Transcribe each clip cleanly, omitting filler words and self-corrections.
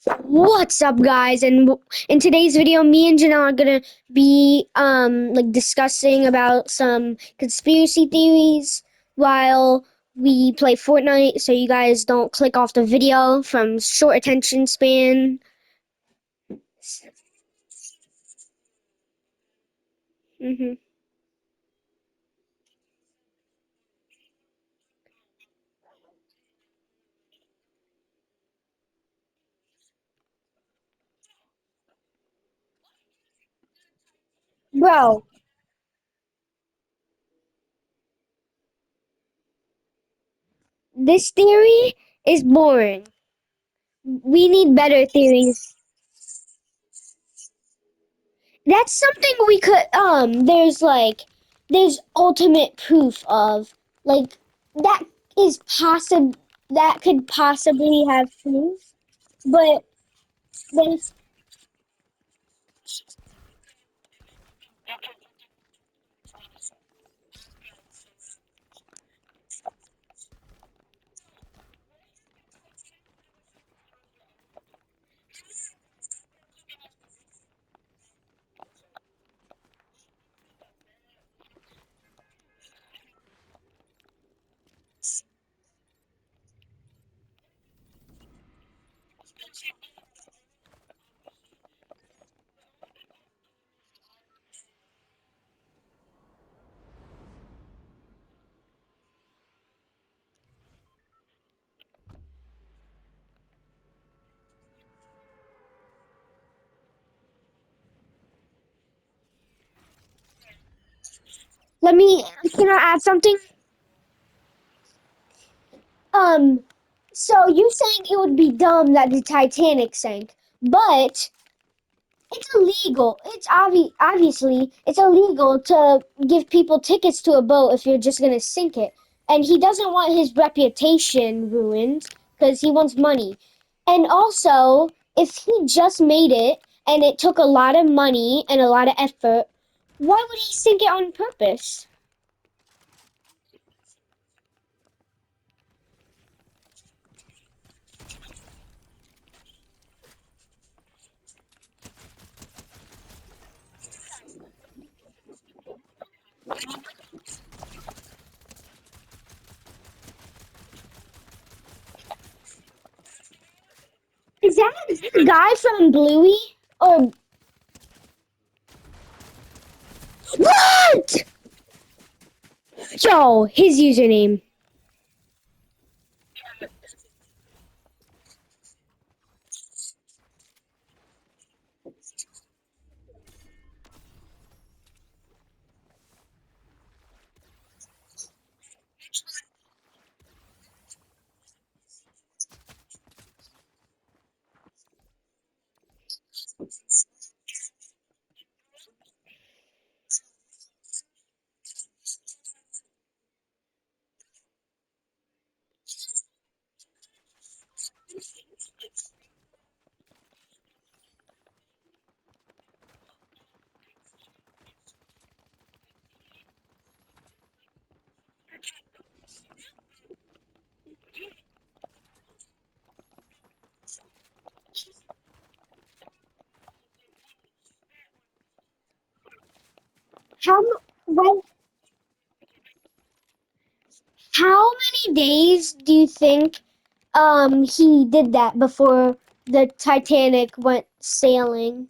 What's up, guys? And in today's video, me and Janelle are gonna be like discussing about some conspiracy theories while we play Fortnite. So you guys don't click off the video from short attention span. hmm Bro, this theory is boring. We need better theories. That's something we could there's ultimate proof of like that is possible that could possibly have proof, but then let me can I add something? Um so you saying it would be dumb that the Titanic sank, but it's illegal. Obviously it's illegal to give people tickets to a boat if you're just gonna sink it. And he doesn't want his reputation ruined because he wants money. And also, if he just made it and it took a lot of money and a lot of effort, why would he sink it on purpose? Is that the guy from Bluey? Or what? Yo, his username. How when How many days do you think he did that before the Titanic went sailing?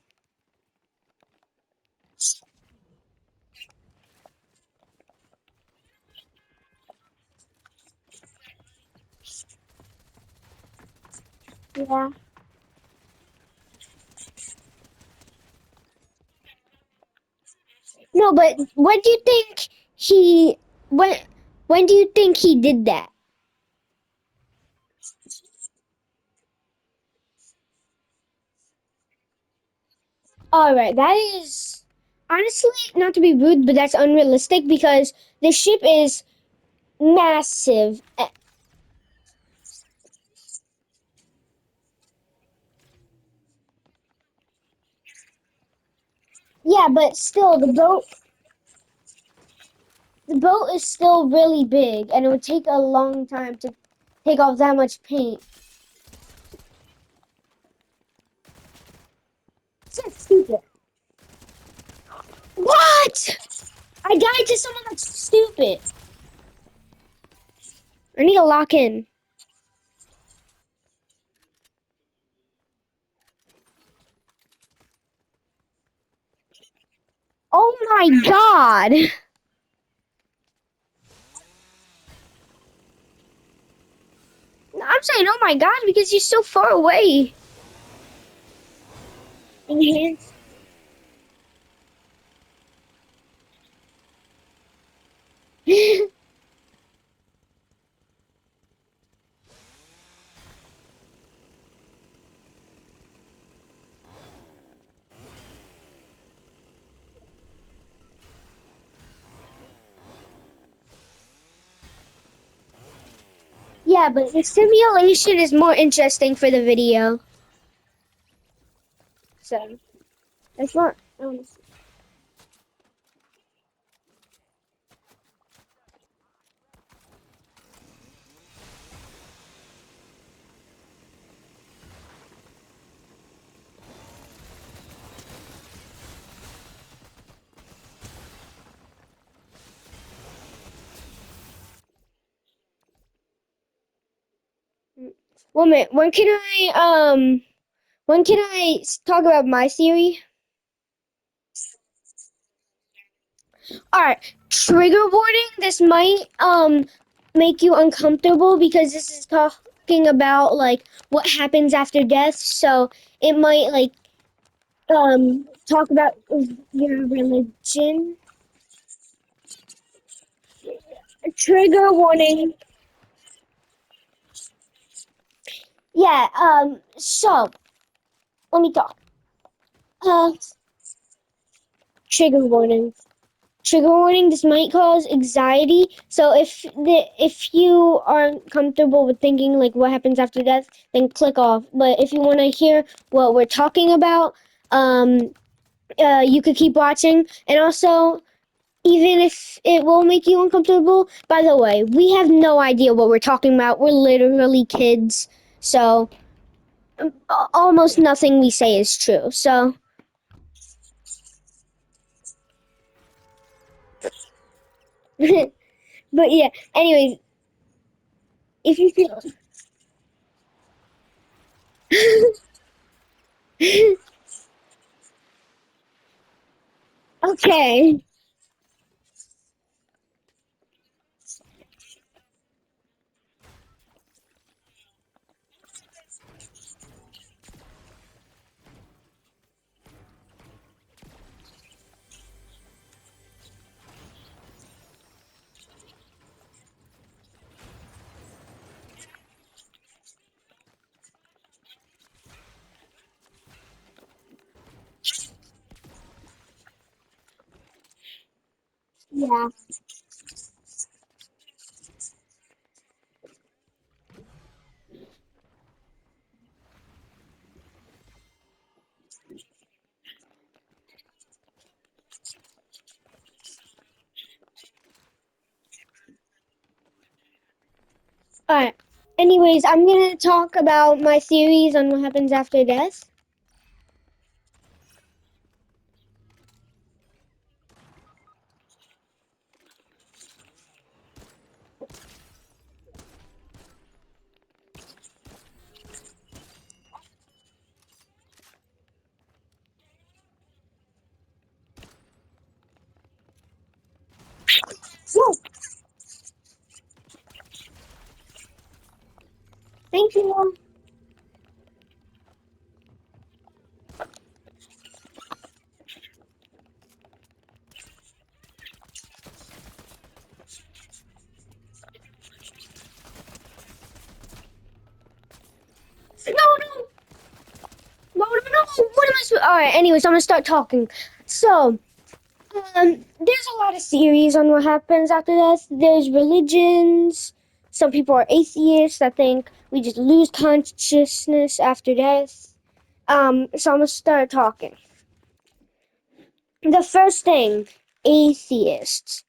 Yeah. No, but he when when do you think he did that? All right, that is honestly not to be rude, but that's unrealistic because the ship is massive. Yeah, but still the boat is still really big and it would take a long time to take off that much paint. That's stupid. What? I died to someone that's stupid. I need to lock in. Oh my god. I'm saying oh my god because you're so far away. Enhance. Yeah, but the simulation is more interesting for the video. So that's what. One minute. When can I talk about my theory? All right. Trigger warning. This might make you uncomfortable because this is talking about like what happens after death. So it might like talk about your religion. Trigger warning. Yeah. So let me talk. Uh, trigger warning. Trigger warning, this might cause anxiety. So if you aren't comfortable with thinking like what happens after death, then click off. But if you want to hear what we're talking about, you could keep watching. And also, even if it will make you uncomfortable, by the way, we have no idea what we're talking about. We're literally kids, so almost nothing we say is true. So, but yeah. Anyways, if you feel okay. Yeah. Alright. Anyways, I'm gonna talk about my theories on what happens after death. Whoa, thank you. No, no, no. What am I supposed? Alright, anyways, I'm gonna start talking. So, there's a lot of theories on what happens after death. There's religions. Some people are atheists that think we just lose consciousness after death. So I'm gonna start talking. The first thing, atheists.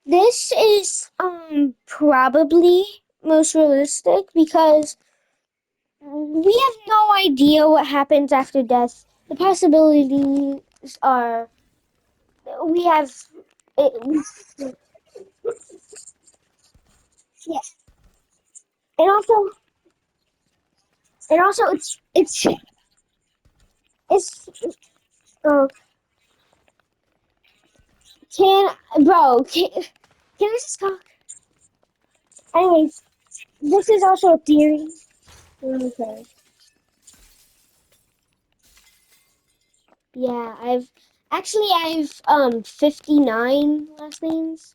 This is probably most realistic because we have no idea what happens after death. The possibilities are we have it, yeah, and also it's uh, can can I just talk? Anyways, this is also a theory. Okay. Yeah, I've 59 last names.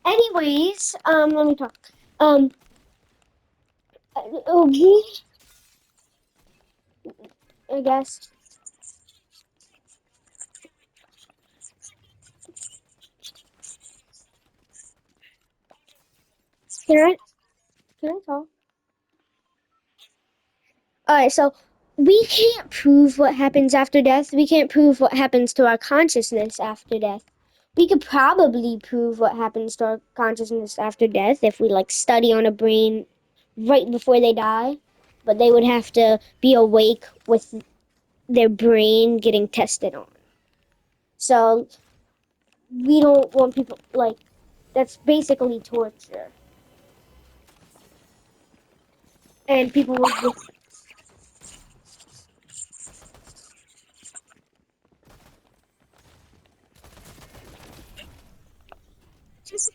Anyways, let me talk. Um, we, I guess, can I, can I talk? Alright, so we can't prove what happens after death. We can't prove what happens to our consciousness after death. We could probably prove what happens to our consciousness after death if we like study on a brain right before they die, but they would have to be awake with their brain getting tested on. So we don't want people like that's basically torture. And people would just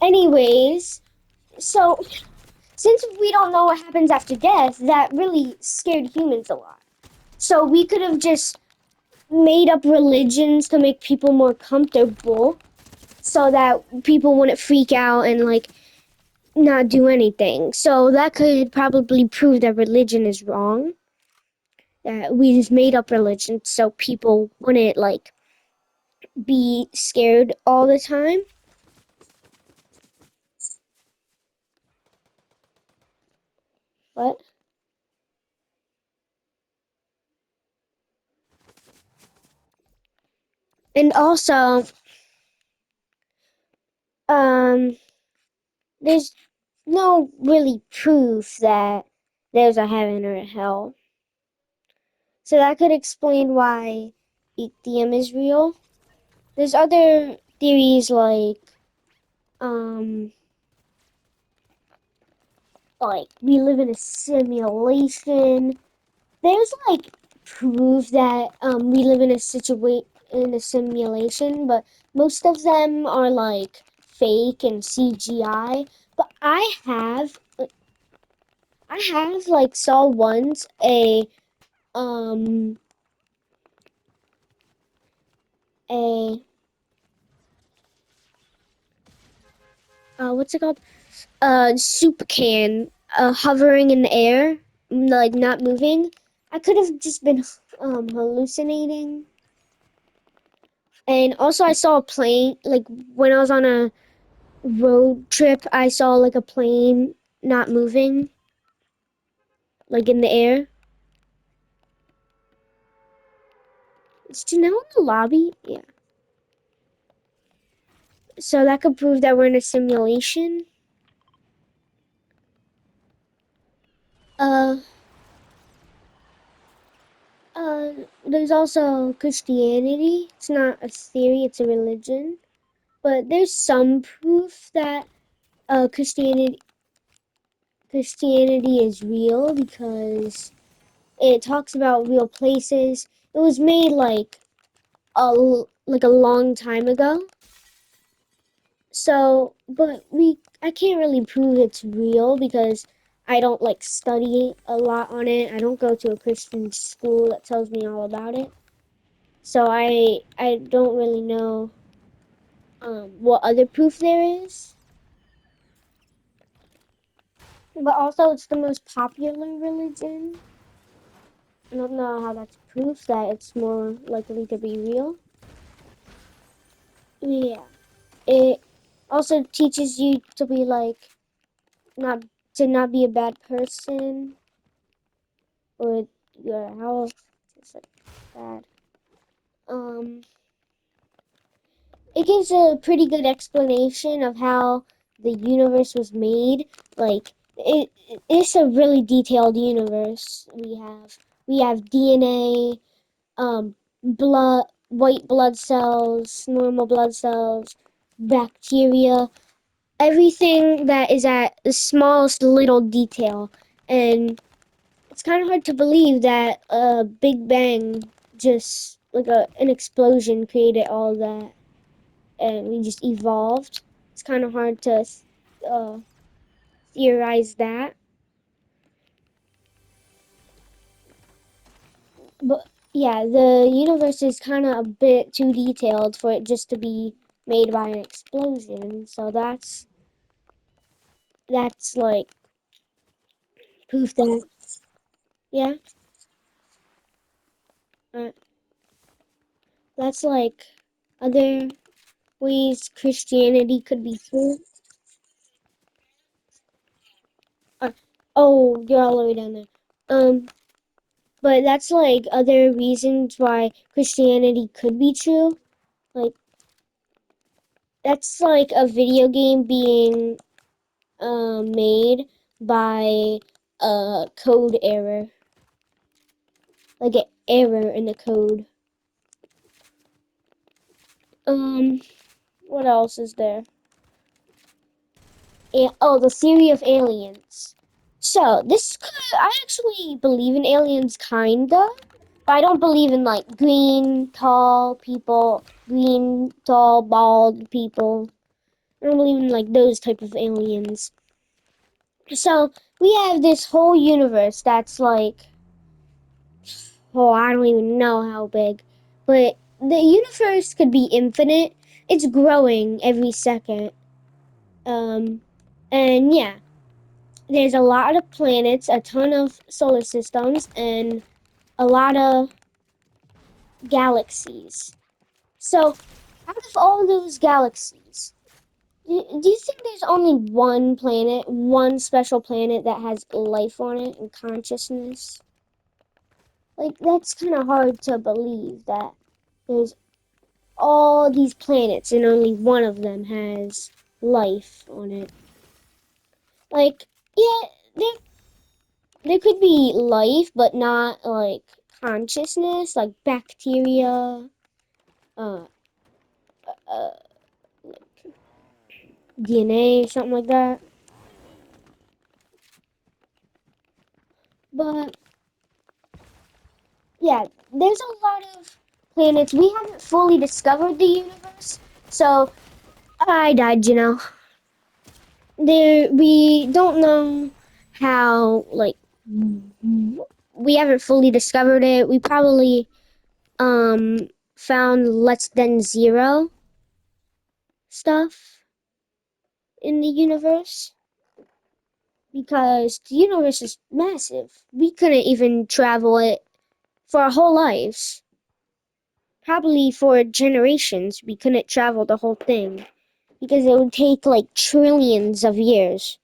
anyways, so since we don't know what happens after death, that really scared humans a lot. So we could have just made up religions to make people more comfortable so that people wouldn't freak out and like not do anything. So that could probably prove that religion is wrong. That we just made up religion so people wouldn't like be scared all the time. But and also um there's no really proof that there's a heaven or a hell. So that could explain why lithium is real. There's other theories um like we live in a simulation. There's like proof that we live in a simulation, but most of them are like fake and CGI. But I have like saw once um a what's it called? Soup can hovering in the air, like not moving. I could have just been hallucinating. And also, I saw a plane. Like when I was on a road trip, I saw like a plane not moving, like in the air. Is Janelle in the lobby? Yeah. So that could prove that we're in a simulation. Uh, there's also Christianity. It's not a theory; it's a religion. But there's some proof that uh, Christianity Christianity is real because it talks about real places. It was made like a long time ago. So, but I can't really prove it's real because I don't like study a lot on it. I don't go to a Christian school that tells me all about it. So I don't really know what other proof there is. But also, it's the most popular religion. I don't know how that's proof that it's more likely to be real. Yeah. It also teaches you to be like not not be a bad person or your health is like bad. Um, it gives a pretty good explanation of how the universe was made. Like it it's a really detailed universe we have. We have DNA, blood, white blood cells, normal blood cells, bacteria, everything that is at the smallest little detail. And it's kind of hard to believe that a Big Bang just like an explosion created all that and we just evolved. It's kind of hard to uh, theorize that. But yeah, the universe is kind of a bit too detailed for it just to be made by an explosion. So that's like proof that yeah, uh, that's like other ways Christianity could be true. Uh, oh, you're all the way down there. Um, but that's like other reasons why Christianity could be true. Like that's like a video game being made by a code error, like an error in the code. Um, what else is there? Oh, the theory of aliens. So this could, I actually believe in aliens, kinda, but I don't believe in like green tall people, green tall bald people. I don't believe in like those type of aliens. So we have this whole universe that's like, oh, I don't even know how big, but the universe could be infinite. It's growing every second. Um, and yeah, there's a lot of planets, a ton of solar systems, and a lot of galaxies. So, out of all those galaxies, do you think there's only one planet, one special planet that has life on it and consciousness? Like, that's kind of hard to believe that there's all these planets and only one of them has life on it. Like, yeah, there could be life, but not like consciousness, like bacteria, uh, uh DNA, something like that. But yeah, there's a lot of planets. We haven't fully discovered the universe, so I died, There, we don't know how, like, we haven't fully discovered it. We probably found less than zero stuff in the universe because the universe is massive. We couldn't even travel it for our whole lives. Probably for generations, we couldn't travel the whole thing because it would take like trillions of years.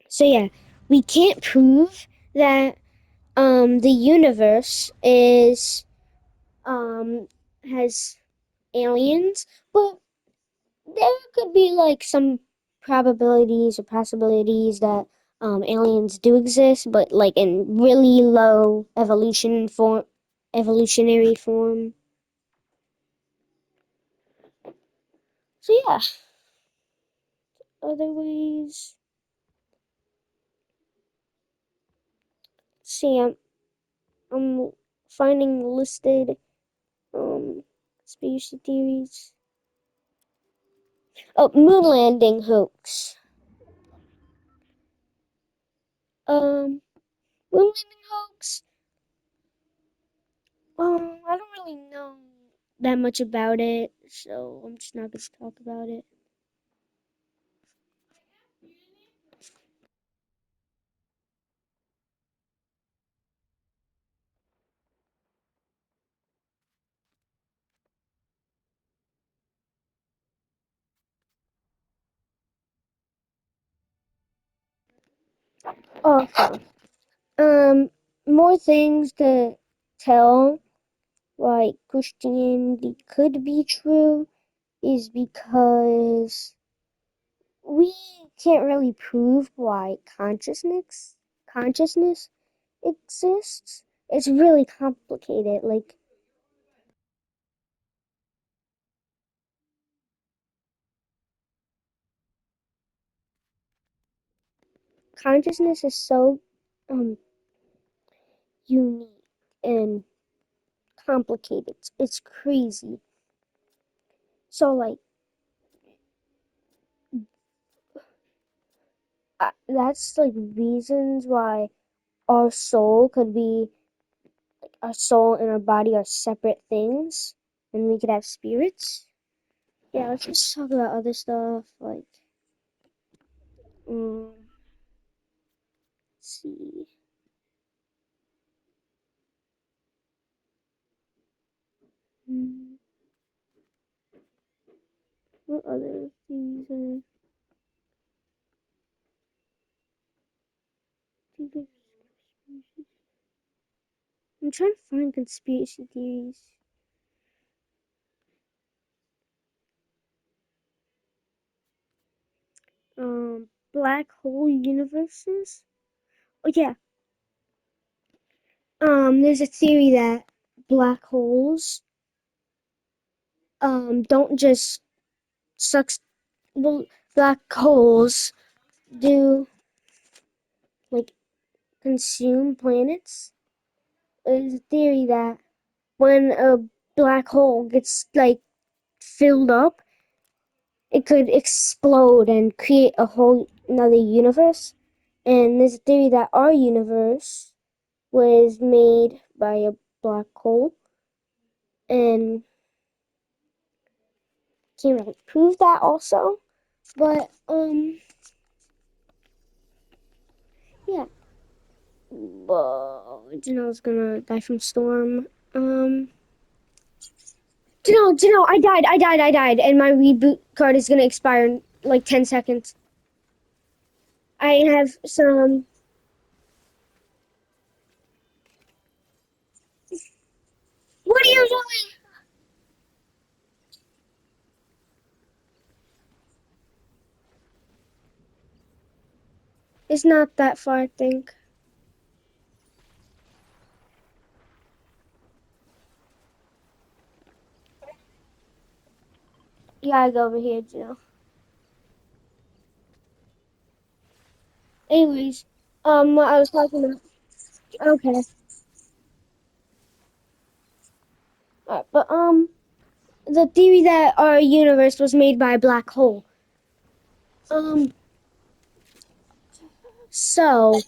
So yeah, we can't prove that the universe is has aliens, but there could be like some probabilities or possibilities that aliens do exist, but like in really low evolutionary form. So yeah, other ways. See, I'm finding listed conspiracy theories. Oh, moon landing hoax. Um, moon landing hoax. I don't really know that much about it, so I'm just not gonna talk about it. Also, more things to tell why Christianity could be true is because we can't really prove why consciousness exists. It's really complicated. Like consciousness is so um unique and complicated. It's crazy. So like that's like reasons why our soul could be our soul and our body are separate things, and we could have spirits. Yeah, let's just talk about other stuff like let's see. Mm, what other things are I'm trying to find conspiracy theories. Black hole universes. Oh yeah. There's a theory that black holes don't just suck. Well, black holes do like consume planets. There's a theory that when a black hole gets like filled up, it could explode and create a whole another universe. And there's a theory that our universe was made by a black hole, and can't really prove that also. But yeah. But Janelle's gonna die from storm. Janelle, I died, and my reboot card is gonna expire in like 10 seconds. I have some. What are you doing? It's not that far, I think. You gotta go over here, Janelle. Anyways, what I was talking about. Okay. But the theory that our universe was made by a black hole. Um, so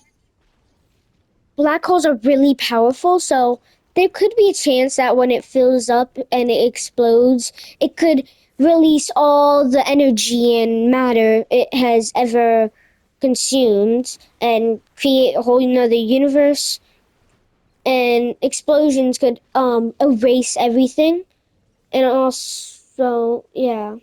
black holes are really powerful, so there could be a chance that when it fills up and it explodes, it could release all the energy and matter it has ever consumed and create a whole nother universe. And explosions could erase everything. And also, yeah,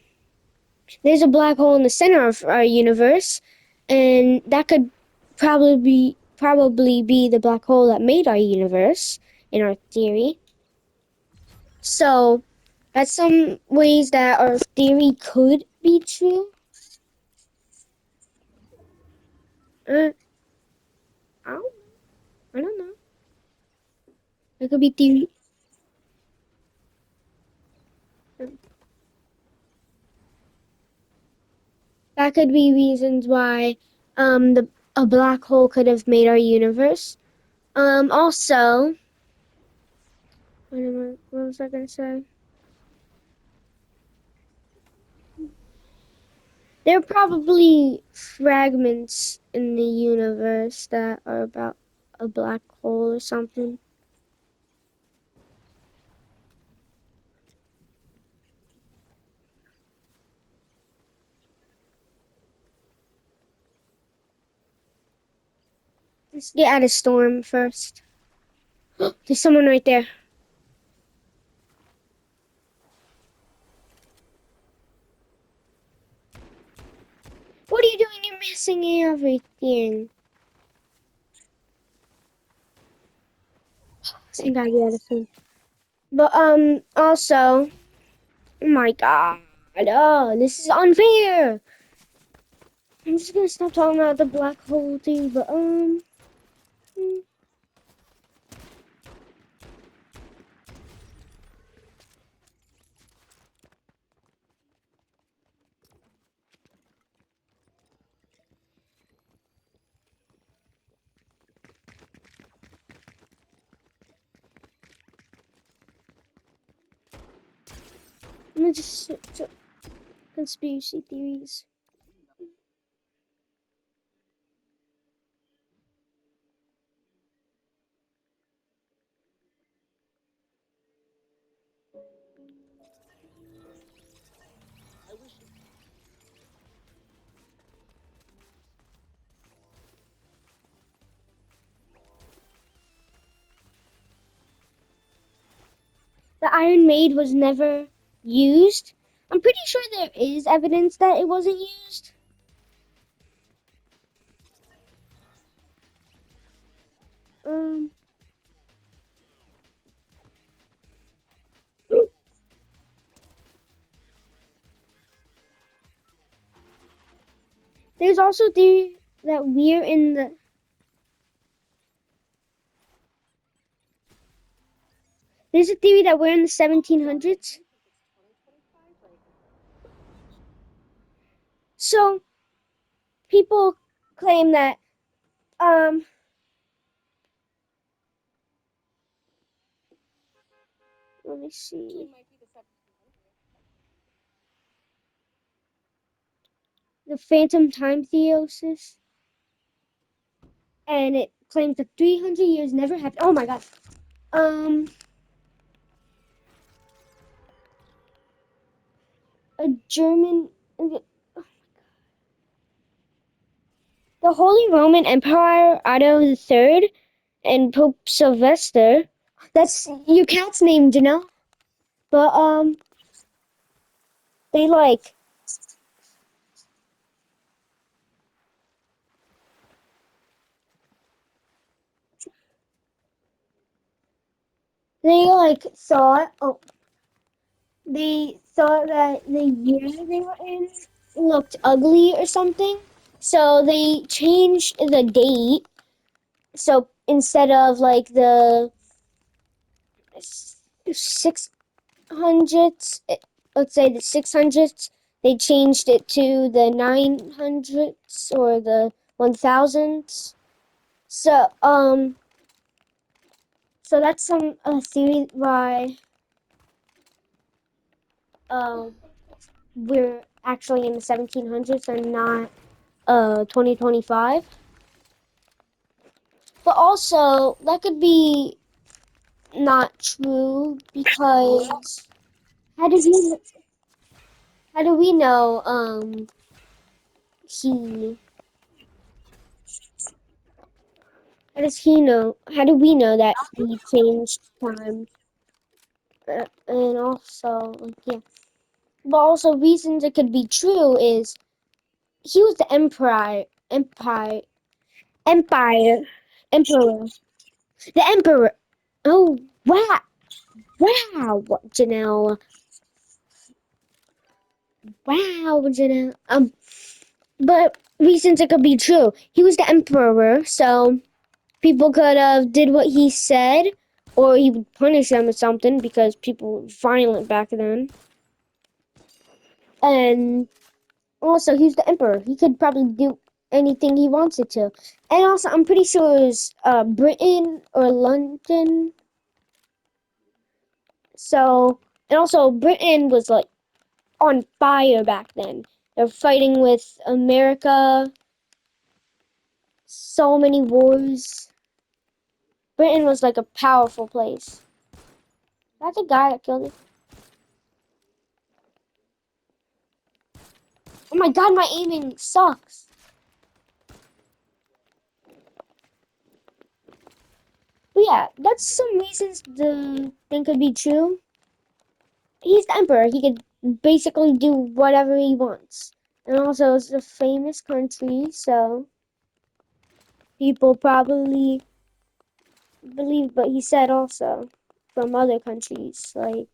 there's a black hole in the center of our universe, and that could probably be the black hole that made our universe in our theory. So that's some ways that our theory could be true. Uh, I don't, I don't know. It could be theory. That could be reasons why the a black hole could have made our universe. Also, what was I gonna say? There are probably fragments in the universe that are about a black hole or something. Let's get out of storm first. There's someone right there. What are you doing? You're missing everything. Thank God you out of storm. But also, oh my God, oh, this is unfair. I'm just gonna stop talking about the black hole theory, but I'm gonna just conspiracy theories. The Iron Maid was never used. I'm pretty sure there is evidence that it wasn't used. Um, there's also theory that we're in the. There's a theory that we're in the 1700s. So people claim that um let me see. The phantom time theosis, and it claims that 300 years never happened. Oh my god. Um, a German, the Holy Roman Emperor Otto III and Pope Sylvester. That's your cat's name, Janelle. But they like they like thought. Oh, they thought that the year they were in looked ugly or something. So they changed the date. So instead of like the 600s, let's say the 600s, they changed it to the 900s or the 1000s. So so that's some theory why um we're actually in the 1700s and not 2025. But also that could be not true because how did we how do we know he how does he know how do we know that he changed time and also like yeah but also reasons it could be true is he was the empire emperor the emperor. Oh wow, wow, Janelle, wow, Janelle. But reasons it could be true. He was the emperor, so people could have did what he said, or he would punish them or something because people were violent back then. And also, he was the emperor. He could probably do anything he wanted to. And also, I'm pretty sure it was Britain or London. So, and also, Britain was like on fire back then. They're fighting with America. So many wars. Britain was like a powerful place. That's a guy that killed it. Oh my god, my aiming sucks. But yeah, that's some reasons the thing could be true. He's the emperor. He could basically do whatever he wants. And also, it's a famous country, so people probably believe what he said also from other countries. Like,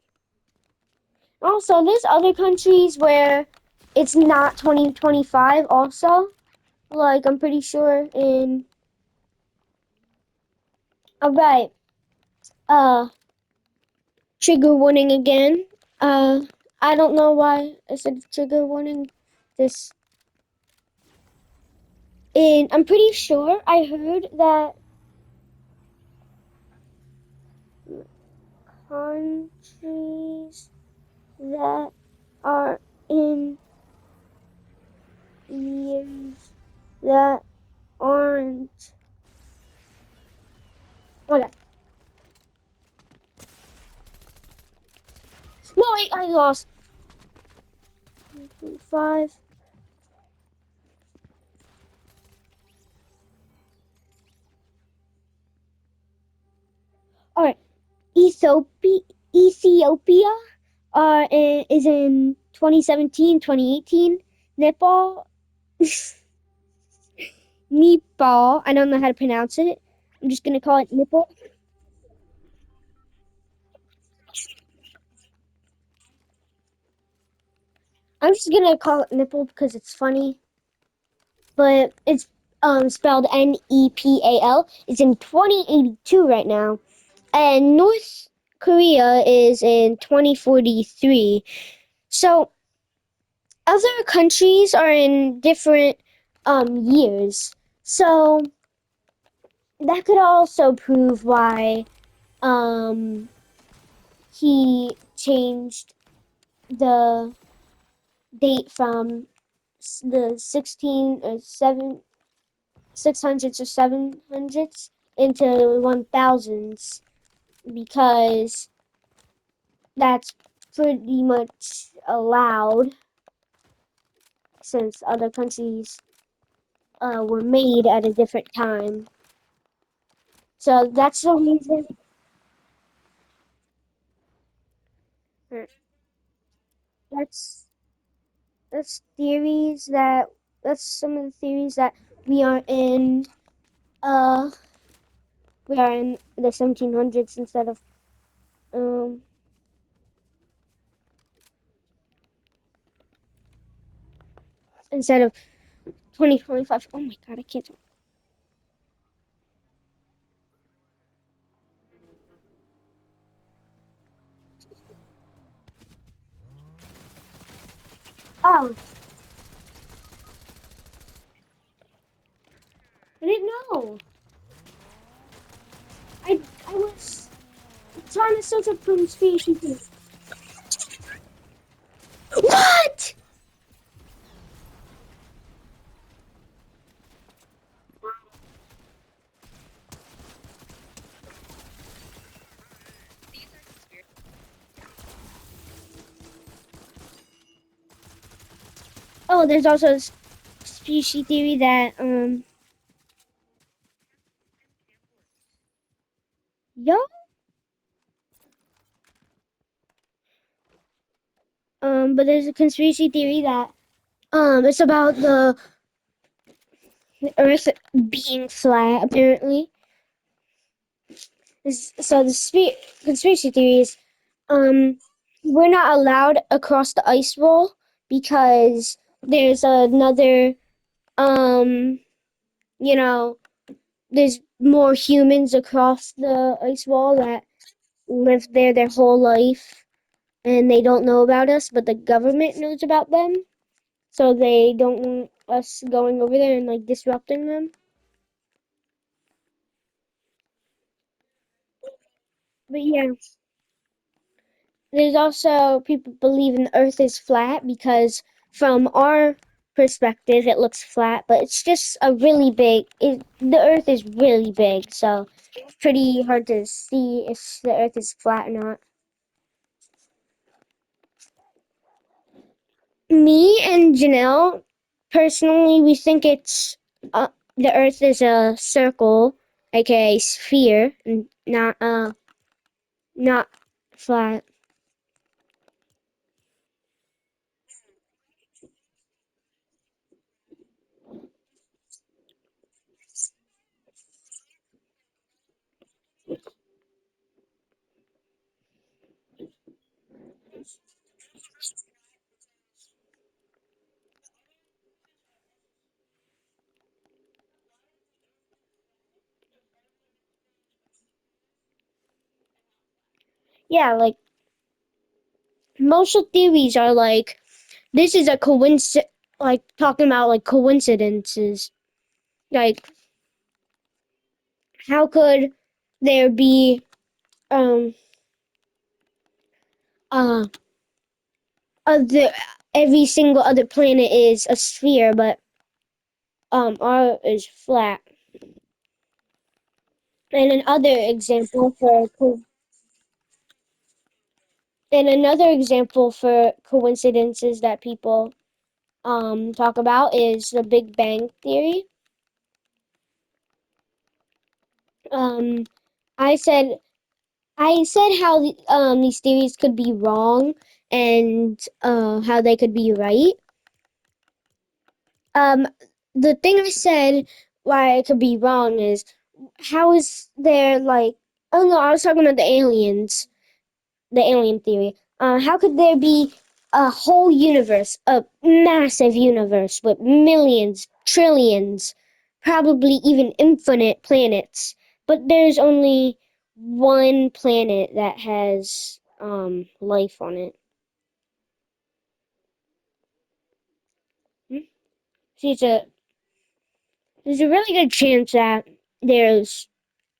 also, there's other countries where it's not 2025 also. Like I'm pretty sure in. All right. Uh, trigger warning again. Uh, I don't know why I said trigger warning. This. And I'm pretty sure I heard that countries that are in years that aren't. Okay. No, wait, I lost. 5. All right. Ethiopia is in 2017, 2018. Nepal, Nepal. I don't know how to pronounce it. I'm just gonna call it Nepal. I'm just gonna call it Nipple because it's funny, but it's spelled Nepal. It's in 2082 right now, and North Korea is in 2043. So other countries are in different years. So that could also prove why um he changed the date from the 16 or 7 600s or 700s into 1000s because that's pretty much allowed since other countries were made at a different time. So that's the reason. uh, That's that's theories that that's some of the theories that we are in. Uh, we are in the 1700s um instead of 2025. Oh my god, I can't. Oh, I didn't know. I was trying to search up conspiracy theories. What? Oh, there's also a conspiracy theory that yo but there's a conspiracy theory that it's about the Earth being flat apparently. So the conspiracy theory is um we're not allowed across the ice wall because there's another um you know there's more humans across the ice wall that lived there their whole life and they don't know about us, but the government knows about them. So they don't want us going over there and like disrupting them. But yeah, there's also people believing the earth is flat because from our perspective it looks flat, but it's just a really the earth is really big, so it's pretty hard to see if the earth is flat or not. Me and Janelle, personally, we think the Earth is a circle, aka sphere, and not flat. Yeah, like most of theories are like this is a coincidence, like talking about like coincidences. Like how could there be um uh other every single other planet is a sphere, but our is flat. And another example for coincidences that people talk about is the Big Bang theory. Um, I said I said how these theories could be wrong and how they could be right. Um, the thing I said why it could be wrong is how is there like oh no, I was talking about the alien theory. How could there be a whole universe, a massive universe with millions, trillions, probably even infinite planets, but there's only one planet that has life on it? Hmm? See, there's a really good chance that there's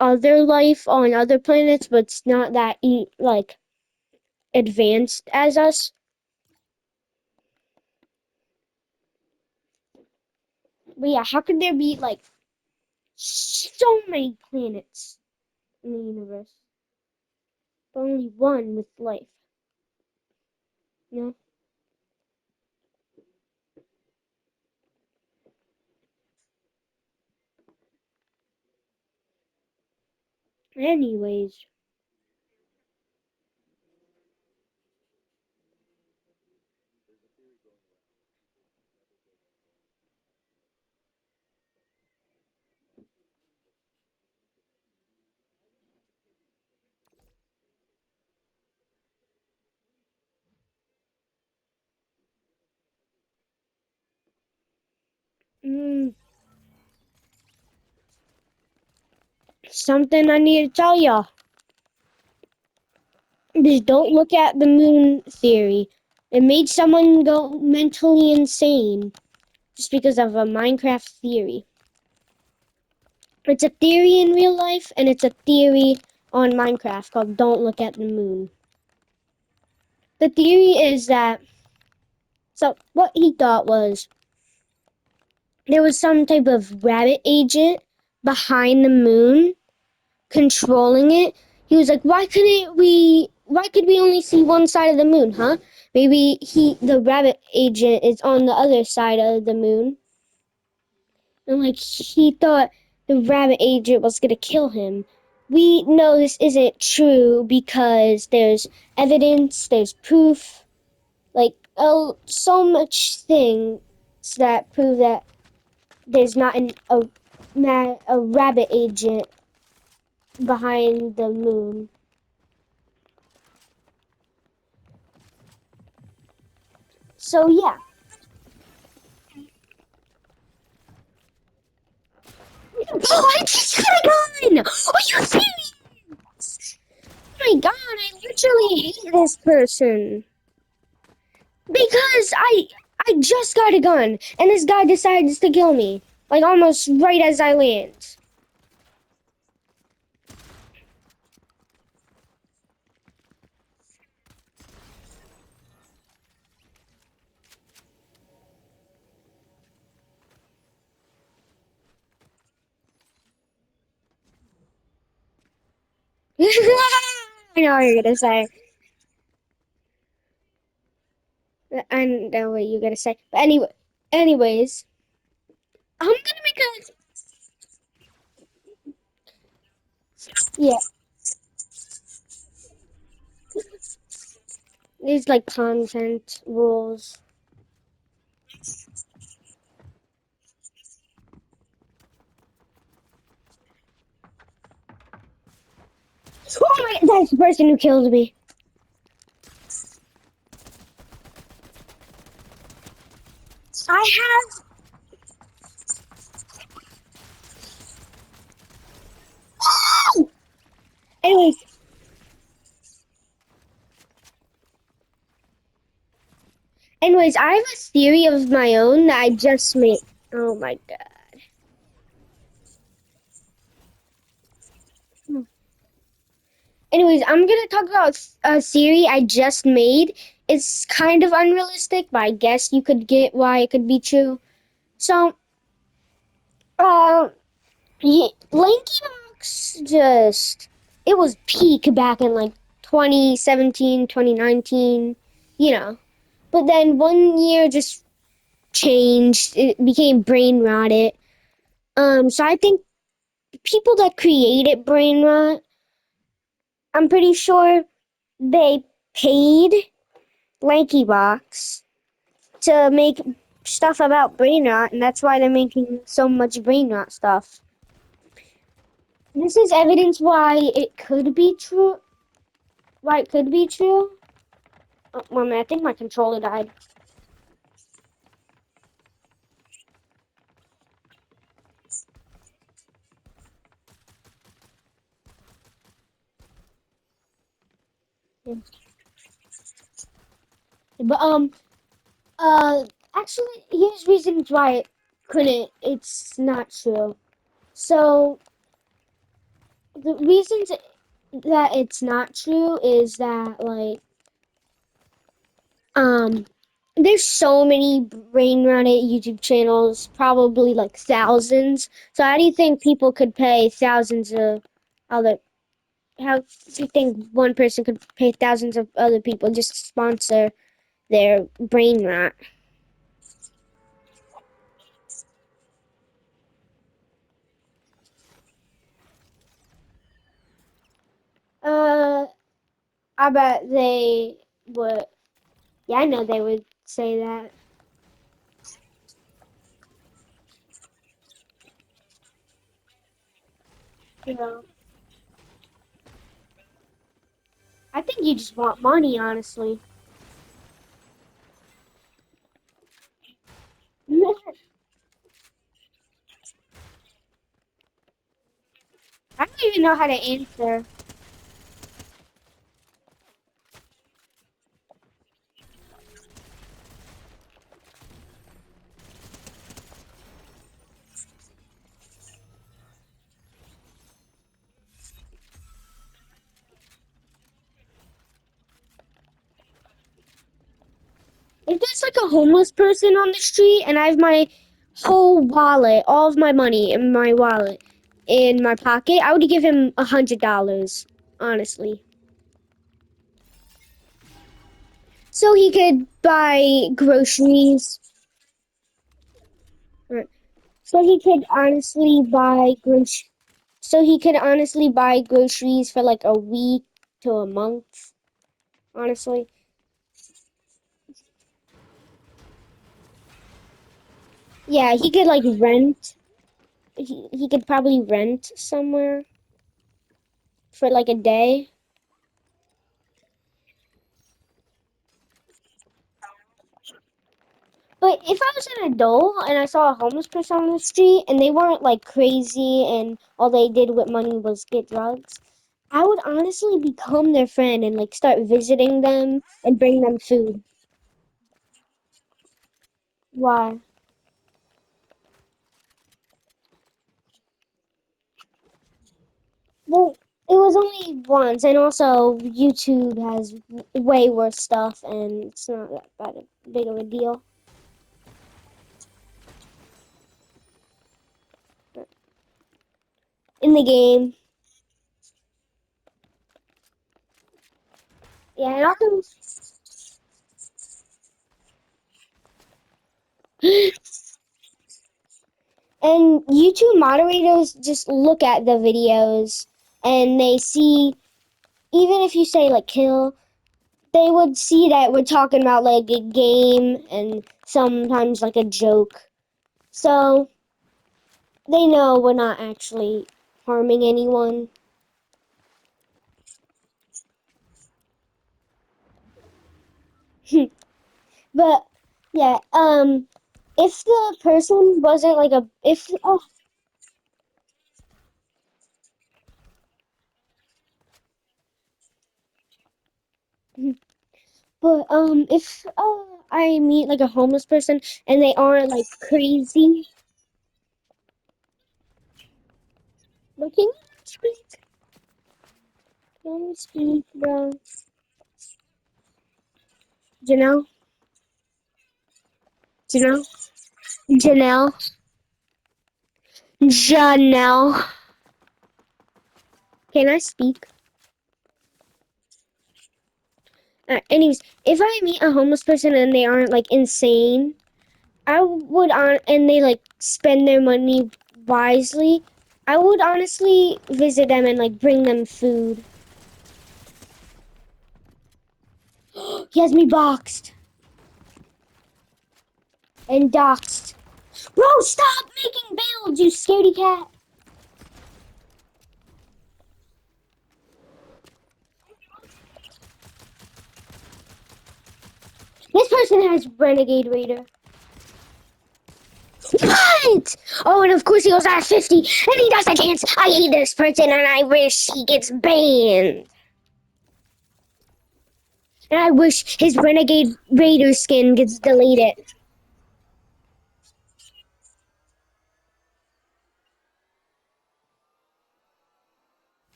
other life on other planets, but it's not that like advanced as us. But yeah, how could there be like so many planets in the universe, but only one with life? You know. Anyways, mm, something I need to tell y'all. Just don't look at the moon theory. It made someone go mentally insane just because of a Minecraft theory. It's a theory in real life, and it's a theory on Minecraft called "Don't Look at the Moon." The theory is that so what he thought was there was some type of rabbit agent behind the moon controlling it. He was like, why could we only see one side of the moon, huh? Maybe the rabbit agent is on the other side of the moon. And like he thought the rabbit agent was gonna kill him. We know this isn't true because there's evidence, there's proof, like oh so much things that prove that there's not a rabbit agent behind the moon. So yeah. Oh, I just got a gun! Are you serious? Oh my god, I literally hate this person. Because I just got a gun and this guy decides to kill me. Like almost right as I land. I know what you're gonna say. I know what you're gonna say. But anyways, I'm gonna make a yeah. These like content rules. Oh my! That's the person who killed me. I have. Oh! Anyways, Anyways, I have a theory of my own that I just made. Oh my god. Anyways, I'm gonna talk about a theory I just made. It's kind of unrealistic, but I guess you could get why it could be true. So, uh, Lanky Box just it was peak back in like 2017, 2019, you know. But then one year just changed. It became brain rotted. So I think people that created brain rot, I'm pretty sure they paid Lanky Box to make stuff about brain rot, and that's why they're making so much brain rot stuff. This is evidence why it could be true. Why it could be true. Oh, one minute, I think my controller died. Yeah. But uh, actually, here's reasons why it couldn't. It's not true. So the reasons that it's not true is that um there's so many brain rotted YouTube channels, probably like thousands. So how do you think people could pay thousands of other? How do you think one person could pay thousands of other people just to sponsor their brain rot? Uh, I bet they would. Yeah, I know they would say that. You know, I think you just want money, honestly. I don't even know how to answer. If there's like a homeless person on the street and I have my whole wallet, all of my money in my wallet, in my pocket, I would give him $100, honestly. So he could buy groceries. Or- So he could honestly buy So he could honestly buy groceries for like a week to a month, honestly. Yeah, he could like rent. He could probably rent somewhere for like a day. But if I was an adult and I saw a homeless person on the street and they weren't like crazy and all they did with money was get drugs, I would honestly become their friend and like start visiting them and bring them food. Why? Well, it was only once, and also YouTube has way worse stuff, and it's not that big of a deal in the game. Yeah, and also, and YouTube moderators just look at the videos and they see, even if you say like kill, they would see that we're talking about like a game and sometimes like a joke. So they know we're not actually harming anyone. But yeah, if the person wasn't like a if oh, But if I meet like a homeless person and they aren't like crazy, but can you speak? Can you speak, bro? Janelle, Janelle, Janelle, Janelle. Can I speak? Anyways, if I meet a homeless person and they aren't like insane, I would on and they like spend their money wisely, I would honestly visit them and like bring them food. He has me boxed and doxed. Bro, stop making builds, you scaredy cat. This person has Renegade Raider. What? Oh, and of course he goes at 50, and he does the dance. I hate this person, and I wish he gets banned. And I wish his Renegade Raider skin gets deleted.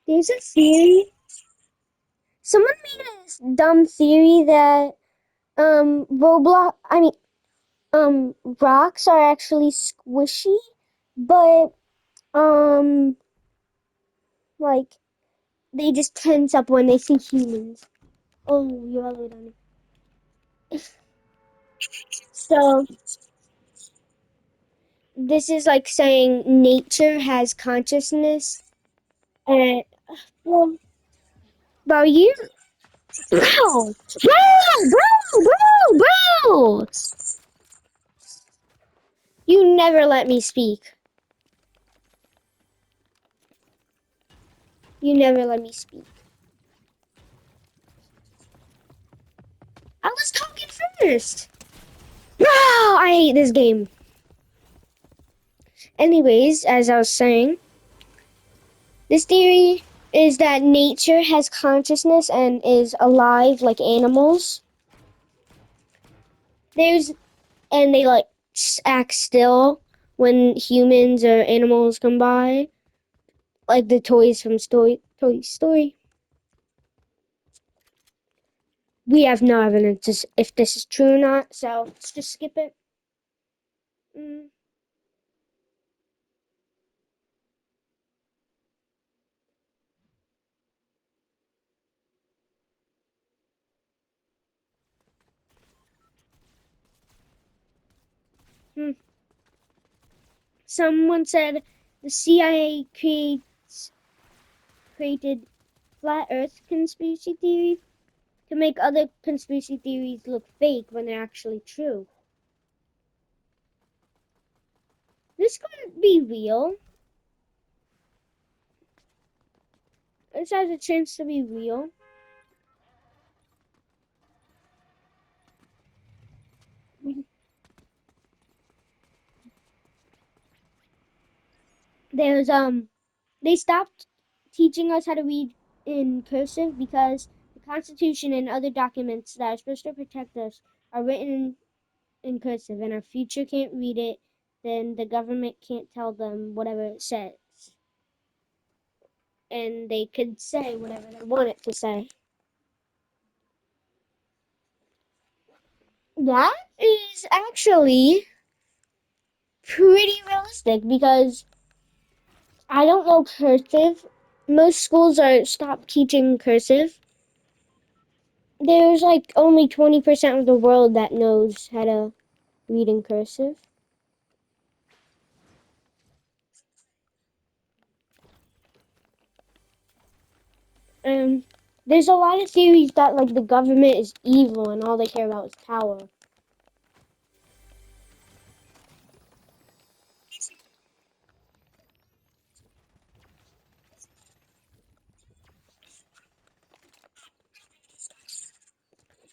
There's a theory. Someone made a dumb theory that Roblox. I mean, rocks are actually squishy, but like they just tense up when they see humans. Oh, you're all late on it. So this is like saying nature has consciousness, and well, bro, you, bro. You never let me speak. You never let me speak. I was talking first. Bro, I hate this game. Anyways, as I was saying, this theory is that nature has consciousness and is alive like animals. There's and they like act still when humans or animals come by, like the toys from Toy Story. We have no evidence if this is true or not, so let's just skip it. Mm, hmm. Someone said the CIA created flat Earth conspiracy theory to make other conspiracy theories look fake when they're actually true. This could be real. This has a chance to be real. There's they stopped teaching us how to read in cursive because the Constitution and other documents that are supposed to protect us are written in cursive, and our future can't read it, then the government can't tell them whatever it says. and they could say whatever they want it to say. That is actually pretty realistic because I don't know cursive. Most schools are stopped teaching cursive. There's like only 20% of the world that knows how to read in cursive. And there's a lot of theories that like the government is evil and all they care about is power.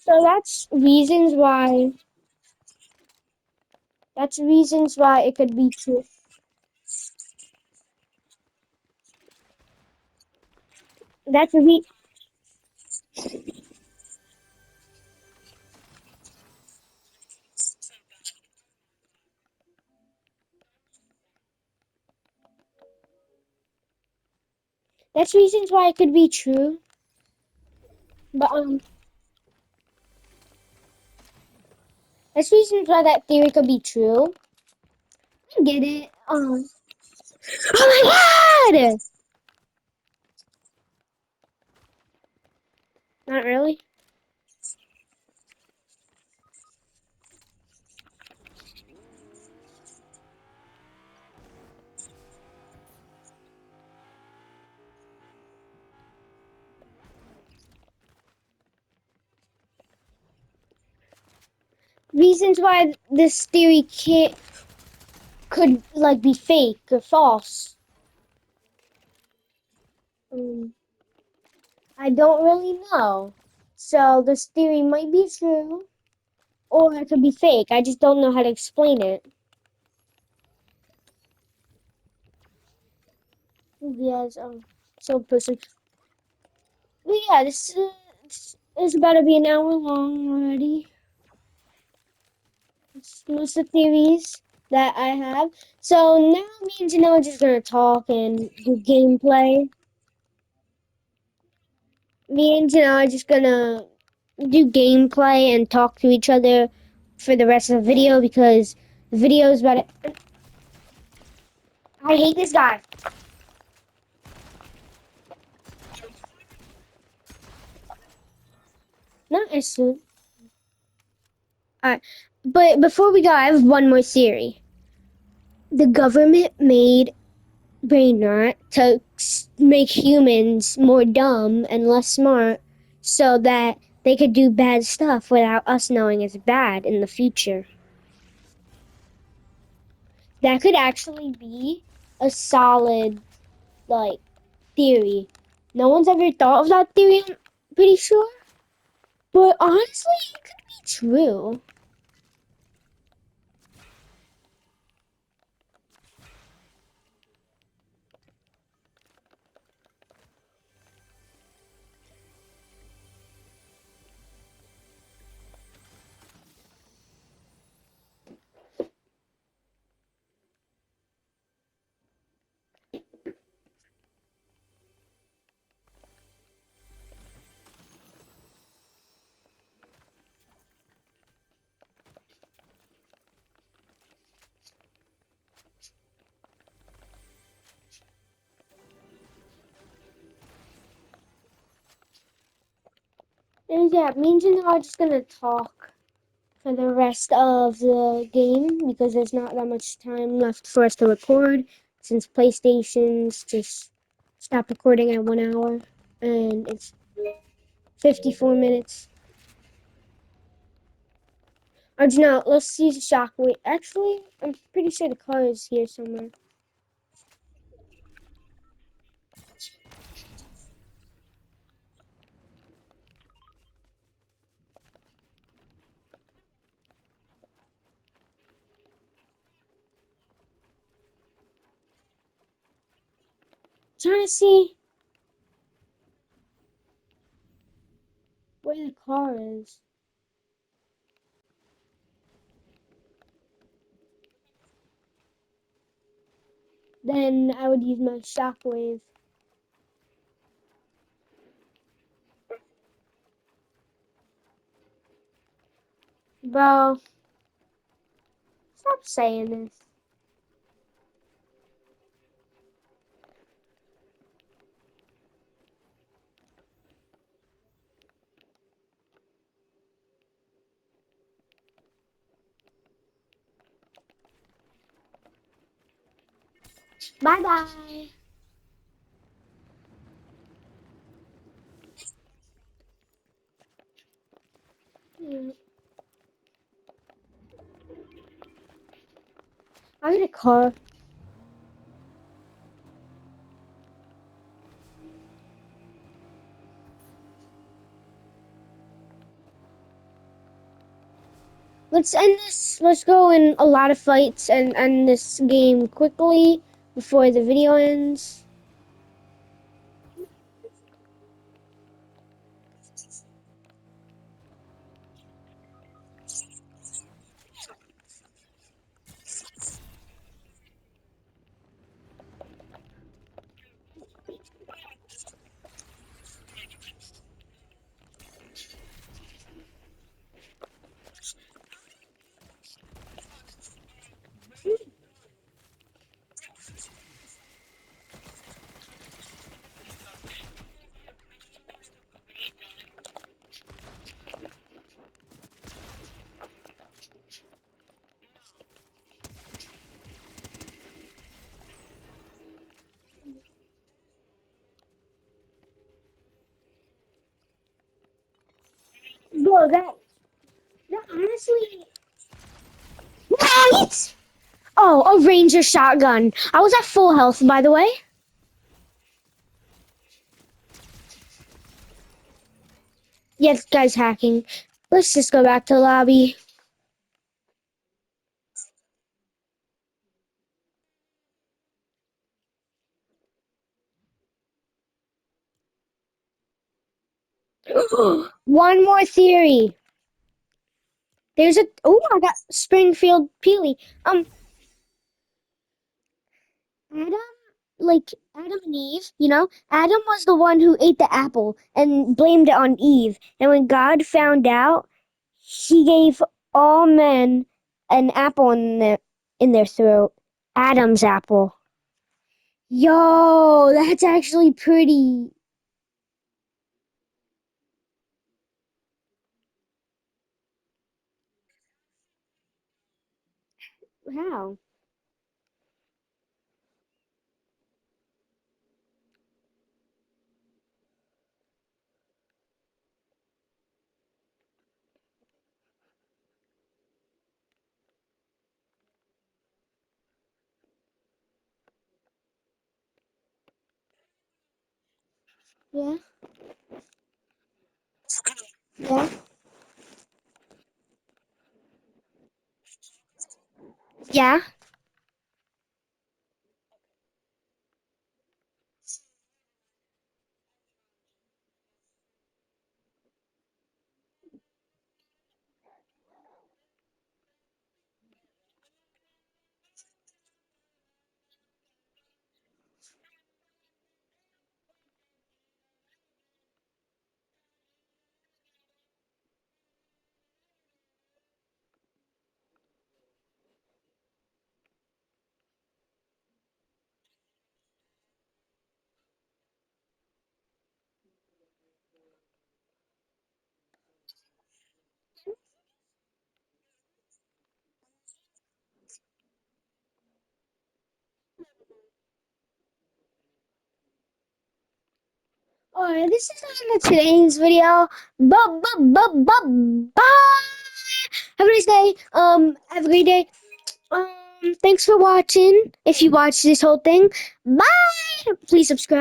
So that's reasons why it could be true. That's re- that's reasons why it could be true. But that's reasons why that theory could be true. I get it. Oh my god! Not really. Reasons why this theory can't could like be fake or false. Um, I don't really know. So this theory might be true, or it could be fake. I just don't know how to explain it. Yes, so person. But yeah, this is about to be an hour long already. It's most of the theories that I have. So now me and Janelle are just gonna talk and do gameplay. Me and Janelle are just gonna do gameplay and talk to each other for the rest of the video because the video is about to. I hate this guy. Not instant. Alright. But before we go, I have one more theory. The government made brain rot to make humans more dumb and less smart so that they could do bad stuff without us knowing it's bad in the future. That could actually be a solid, like, theory. No one's ever thought of that theory, I'm pretty sure. But honestly, it could be true. And yeah, me and Jen are just gonna talk for the rest of the game because there's not that much time left for us to record since PlayStation's just stopped recording at 1 hour and it's 54 minutes. Or no, let's use a shockwave. Actually, I'm pretty sure the car is here somewhere. Trying to see where the car is. Then I would use my shockwave. Bro, stop saying this. Bye bye. I need a car. Let's end this. Let's go in a lot of fights and end this game quickly before the video ends. Bro, that honestly. Right! Oh, a ranger shotgun. I was at full health, by the way. Yeah, this guy's hacking. Let's just go back to the lobby. One more theory. There's a. Oh, I got Springfield Peely. Adam, like Adam and Eve, Adam was the one who ate the apple and blamed it on Eve. And when God found out, he gave all men an apple in their throat. Adam's apple. Yo, that's actually pretty. How? Yeah, yeah, yeah. Alright, this is the end of today's video. Bye. Have a nice day. Have a great day. Thanks for watching. If you watched this whole thing, bye. Please subscribe.